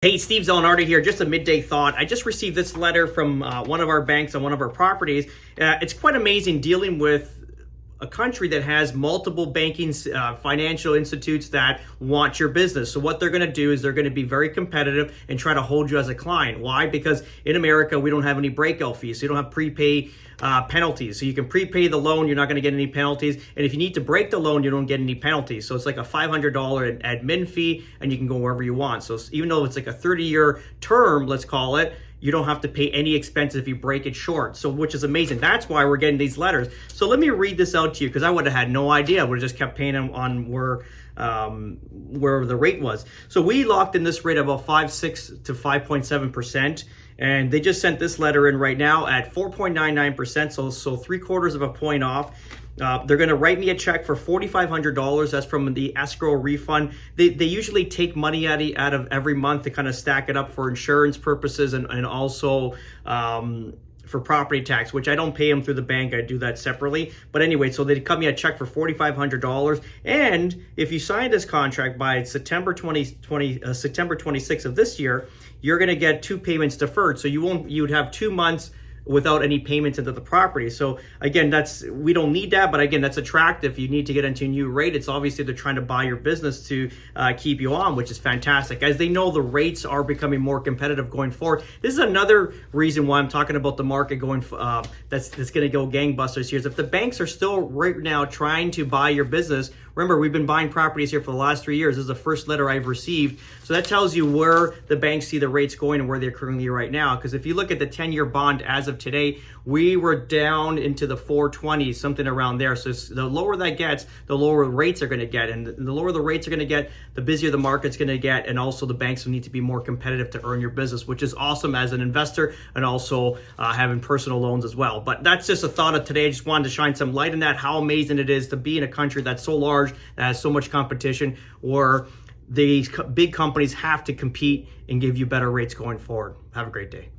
Hey, Steve Zelinardi here. Just a midday thought. I just received this letter from one of our banks on one of our properties. It's quite amazing dealing with a country that has multiple banking financial institutes that want your business. So what they're going to do is they're going to be very competitive and try to hold you as a client. Why? Because in America, we don't have any breakout fees. So you don't have prepay penalties. So you can prepay the loan, you're not going to get any penalties. And if you need to break the loan, you don't get any penalties. So it's like a $500 admin fee and you can go wherever you want. So even though it's like a 30-year term, let's call it, you don't have to pay any expenses if you break it short. So, which is amazing. That's why we're getting these letters. So let me read this out to you because I would have had no idea. I would have just kept paying them on where the rate was. So we locked in this rate about 5.6 to 5.7%. And they just sent this letter in right now at 4.99%. So 3/4 of a point off. They're going to write me a check for $4,500. That's from the escrow refund. They usually take money out of every month to kind of stack it up for insurance purposes and also for property tax, which I don't pay them through the bank. I do that separately. But anyway, so they cut me a check for $4,500. And if you sign this contract by September 26th of this year, you're going to get 2 payments deferred. So you'd have 2 months without any payments into the property. So again, we don't need that, but again, that's attractive. You need to get into a new rate. It's obviously they're trying to buy your business to keep you on, which is fantastic. As they know, the rates are becoming more competitive going forward. This is another reason why I'm talking about the market going that's going to go gangbusters here. Is if the banks are still right now trying to buy your business. Remember, we've been buying properties here for the last 3 years. This is the first letter I've received. So that tells you where the banks see the rates going and where they're currently right now. Because if you look at the 10-year bond as of today, we were down into the 420s, something around there. So the lower that gets, the lower the rates are going to get. And the lower the rates are going to get, the busier the market's going to get. And also the banks will need to be more competitive to earn your business, which is awesome as an investor and also having personal loans as well. But that's just a thought of today. I just wanted to shine some light on that, how amazing it is to be in a country that's so large, that has so much competition, where these big companies have to compete and give you better rates going forward. Have a great day.